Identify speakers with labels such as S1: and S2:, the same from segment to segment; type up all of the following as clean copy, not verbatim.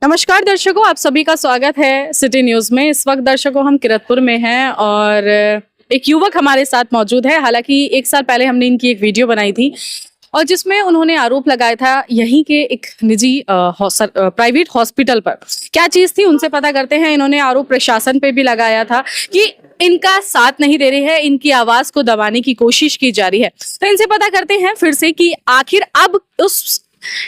S1: नमस्कार दर्शकों, आप सभी का स्वागत है सिटी न्यूज में। इस वक्त दर्शकों हम किरतपुर में हैं और एक युवक हमारे साथ मौजूद है। हालांकि 1 साल पहले हमने इनकी एक वीडियो बनाई थी और जिसमें उन्होंने आरोप लगाया था यहीं के एक निजी प्राइवेट हॉस्पिटल पर। क्या चीज थी उनसे पता करते हैं। इन्होंने आरोप प्रशासन पे भी लगाया था कि इनका साथ नहीं दे रही है, इनकी आवाज को दबाने की कोशिश की जा रही है। तो इनसे पता करते हैं फिर से कि आखिर अब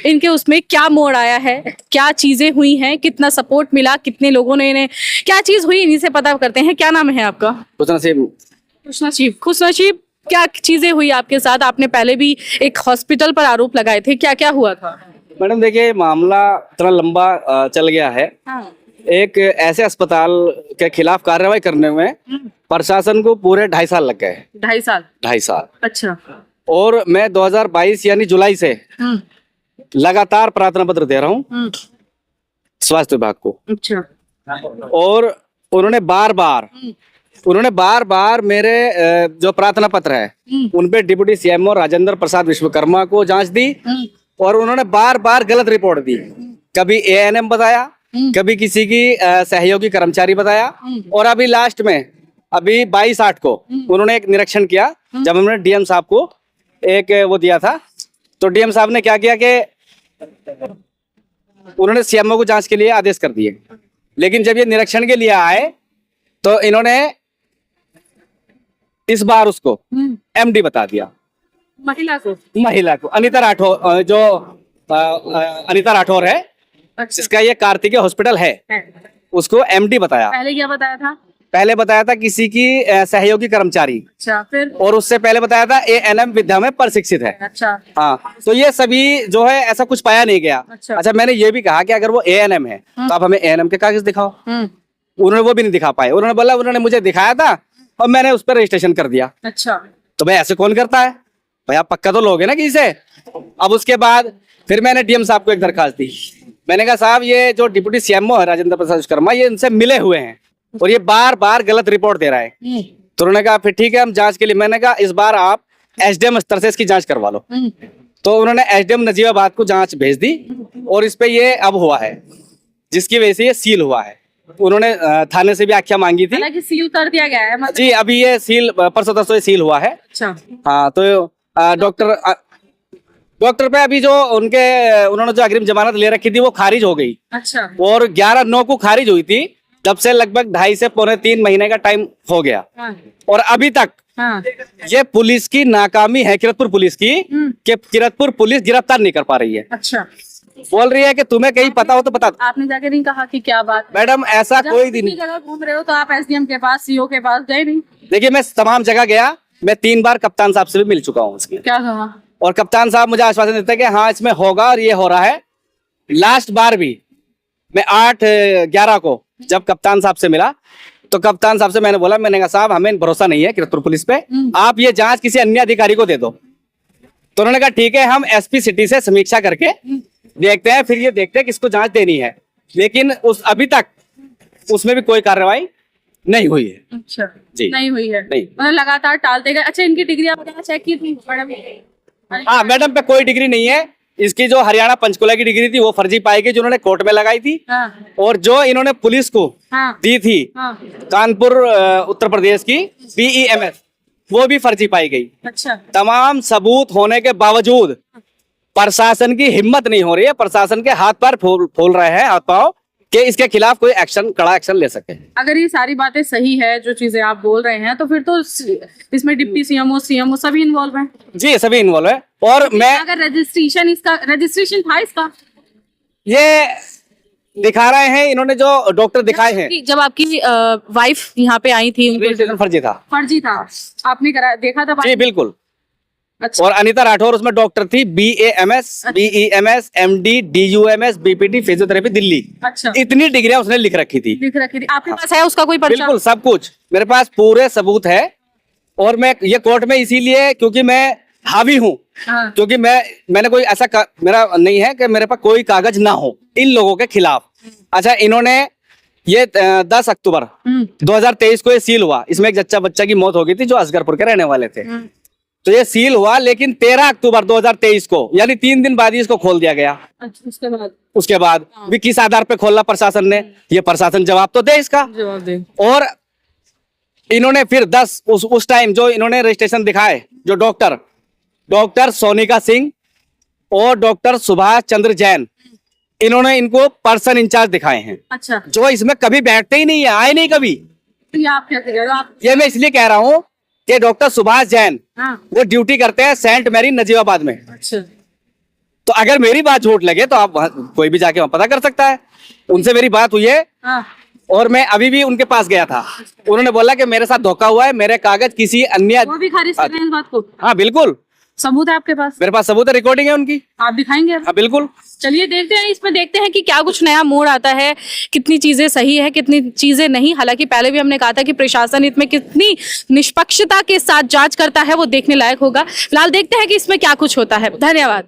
S1: इनके उसमें क्या मोड़ आया है, क्या चीजें हुई हैं, कितना सपोर्ट मिला, कितने लोगों ने इन्हें, क्या चीज हुई, इन्हीं से पता करते हैं। क्या नाम है आपका? खुशनसीब, क्या चीजें हुई आपके साथ? आपने पहले भी एक हॉस्पिटल पर आरोप लगाए थे, क्या क्या हुआ था?
S2: मैडम देखिए, मामला इतना लंबा चल गया है।
S1: हाँ।
S2: एक ऐसे अस्पताल के खिलाफ कार्रवाई करने में प्रशासन को पूरे 2.5 साल लग गए।
S1: 2.5
S2: साल।
S1: अच्छा।
S2: और मैं 2022 यानी जुलाई से लगातार प्रार्थना पत्र दे रहा हूँ स्वास्थ्य विभाग को।
S1: अच्छा।
S2: और उन्होंने बार बार मेरे जो प्रार्थना पत्र है उनपे डिप्टी सीएमओ राजेंद्र प्रसाद विश्वकर्मा को जांच दी और उन्होंने बार बार गलत रिपोर्ट दी। कभी एएनएम बताया, कभी किसी की सहयोगी कर्मचारी बताया और अभी लास्ट में अभी 22/8 को उन्होंने एक निरीक्षण किया जब हमने डीएम साहब को एक वो दिया था। तो डीएम साहब ने क्या किया कि उन्होंने सीएमओ को जांच के लिए आदेश कर दिए, लेकिन जब ये निरीक्षण के लिए आए तो इन्होंने इस बार उसको एमडी बता दिया। महिला को अनीता राठौर, जो अनीता राठौर है।
S1: अच्छा।
S2: जिसका ये कार्तिकेय हॉस्पिटल है, उसको एमडी बताया।
S1: पहले क्या बताया था?
S2: पहले बताया था किसी की सहयोगी कर्मचारी।
S1: अच्छा। फिर? और
S2: उससे पहले बताया था एएनएम विद्या में प्रशिक्षित है।
S1: अच्छा।
S2: हाँ, तो ये सभी जो है ऐसा कुछ पाया नहीं गया। अच्छा, मैंने ये भी कहा कि अगर वो एएनएम है तो आप हमें एएनएम के कागज दिखाओ। उन्होंने वो भी नहीं दिखा पाए। उन्होंने बोला उन्होंने मुझे दिखाया था और मैंने उस पर रजिस्ट्रेशन कर दिया। अच्छा। तो भाई ऐसे कौन करता है भाई? आप पक्का तो लोगे ना किसी से। अब उसके बाद फिर मैंने डीएम साहब को एक दरखास्त दी। मैंने कहा साहब, ये जो डिप्टी सीएमओ है राजेंद्र प्रसाद विश्वकर्मा, ये इनसे मिले हुए हैं और ये बार बार गलत रिपोर्ट दे रहा है। तो उन्होंने कहा फिर ठीक है, हम जांच के लिए। मैंने कहा इस बार आप एसडीएम स्तर से इसकी जांच करवा लो। तो उन्होंने एसडीएम नजीबाबाद को जांच भेज दी और इस पे ये अब हुआ है, जिसकी वजह से ये सील हुआ है। उन्होंने थाने से भी आख्या मांगी थी।
S1: हालांकि सील कर दिया गया है।
S2: जी, अभी ये सील परसों तरसों सील हुआ है।
S1: अच्छा।
S2: हाँ, तो डॉक्टर पे अभी जो उन्होंने जो अग्रिम जमानत ले रखी थी वो खारिज हो गई। अच्छा। और 11/9 को खारिज हुई थी, तब से लगभग 2.5 से पौने 3 महीने का टाइम हो गया। हाँ। और अभी तक ये पुलिस की नाकामी है, किरतपुर पुलिस की, कि किरतपुर पुलिस गिरफ्तार नहीं कर पा रही है। अच्छा। बोल रही है कि तुम्हें कहीं पता हो तो बता।
S1: आपने जाके नहीं कहा कि क्या बात?
S2: मैडम ऐसा कोई दिन
S1: जगह घूम रहे हो तो आप एसडीएम के पास, सीओ के पास गए नहीं?
S2: देखिए, मैं तमाम जगह गया। मैं 3 बार कप्तान साहब से भी मिल चुका हूँ।
S1: क्या कहा? और
S2: कप्तान साहब मुझे आश्वासन देते हैं कि हाँ इसमें होगा और ये हो रहा है। लास्ट बार भी मैं 8/11 को जब कप्तान साहब से मिला तो कप्तान साहब से मैंने बोला, मैंने कहा साहब हमें भरोसा नहीं है किरतपुर पुलिस पे, आप ये जांच किसी अन्य अधिकारी को दे दो। तो उन्होंने कहा ठीक है, हम एसपी सिटी से समीक्षा करके देखते हैं, फिर ये देखते हैं किसको जांच देनी है। लेकिन अभी तक उसमें भी कोई कार्रवाई नहीं हुई है।
S1: अच्छा जी, नहीं हुई है। नहीं, मतलब लगातार टालते गए। अच्छा, इनकी डिग्री आपने चेक की थी मैडम?
S2: हाँ मैडम, पे कोई डिग्री नहीं है। इसकी जो हरियाणा पंचकुला की डिग्री थी वो फर्जी पाई गई, जो उन्होंने कोर्ट में लगाई थी। हाँ। और जो इन्होंने पुलिस को दी थी कानपुर उत्तर प्रदेश की BEMS, वो भी फर्जी पाई गई। अच्छा। तमाम सबूत होने के बावजूद प्रशासन की हिम्मत नहीं हो रही है, प्रशासन के हाथ पैर फूल रहे हैं, हाथ पांव, कि इसके खिलाफ कोई एक्शन, कड़ा एक्शन ले सके। अगर
S1: ये सारी बातें सही है, जो चीजें आप बोल रहे हैं, तो फिर तो इसमें डिप्टी सीएमओ सभी इन्वॉल्व हैं।
S2: जी, सभी इन्वॉल्व है। और मैं
S1: अगर रजिस्ट्रेशन था इसका,
S2: ये दिखा रहे हैं इन्होंने जो डॉक्टर दिखाए हैं।
S1: जब आपकी वाइफ यहाँ पे आई थी,
S2: फर्जी था।
S1: आपने देखा था?
S2: जी बिल्कुल। अच्छा। और अनीता राठौर उसमें डॉक्टर थी, BAMS, BEMS, MD, DUMS, BPT, physiotherapy, Delhi. अच्छा। इतनी डिग्रियां उसने लिख रखी थी। आपके पास है उसका कोई पर्चा? बिल्कुल, सब कुछ मेरे पास पूरे सबूत है। और मैं ये कोर्ट में इसीलिए क्योंकि मैं हावी हूँ। हाँ। क्योंकि मैंने कोई ऐसा मेरा नहीं है कि मेरे पास कोई कागज ना हो इन लोगों के खिलाफ। अच्छा, इन्होंने ये 10 अक्टूबर 2023 को ये सील हुआ। इसमें एक जच्चा बच्चा की मौत हो गई थी जो असगरपुर के रहने वाले थे। तो ये सील हुआ, लेकिन 13 अक्टूबर 2023 को, यानी 3 दिन बाद ही इसको खोल दिया गया।
S1: अच्छा,
S2: उसके बाद भी किस आधार पे खोला प्रशासन ने, ये प्रशासन जवाब तो दे इसका।
S1: जवाब दे।
S2: और इन्होंने फिर 10 उस टाइम जो इन्होंने रजिस्ट्रेशन दिखाए, जो डॉक्टर सोनिका सिंह और डॉक्टर सुभाष चंद्र जैन, इन्होंने इनको पर्सन इंचार्ज दिखाए हैं।
S1: अच्छा,
S2: जो इसमें कभी बैठते ही नहीं है, आए नहीं कभी।
S1: तो ये आप क्या कह रहे हो? आप
S2: ये मैं इसलिए कह रहा हूँ कि डॉक्टर सुभाष जैन
S1: हाँ,
S2: वो ड्यूटी करते हैं सेंट मैरी नजीबाबाद में।
S1: अच्छा,
S2: तो अगर मेरी बात झूठ लगे तो आप कोई भी जाके वहां पता कर सकता है। उनसे मेरी बात हुई है
S1: हाँ,
S2: और मैं अभी भी उनके पास गया था। उन्होंने बोला कि मेरे साथ धोखा हुआ है, मेरे कागज किसी अन्य।
S1: वो भी खारिज कर रहे हैं इस बात को?
S2: हाँ बिल्कुल,
S1: सबूत है आपके पास?
S2: मेरे पास सबूत है, रिकॉर्डिंग है उनकी।
S1: आप दिखाएंगे?
S2: हाँ बिल्कुल।
S1: चलिए देखते हैं, इसमें देखते हैं कि क्या कुछ नया मोड़ आता है, कितनी चीजें सही है, कितनी चीजें नहीं। हालांकि पहले भी हमने कहा था कि प्रशासन इसमें कितनी निष्पक्षता के साथ जांच करता है, वो देखने लायक होगा। फिलहाल देखते हैं कि इसमें क्या कुछ होता है। धन्यवाद।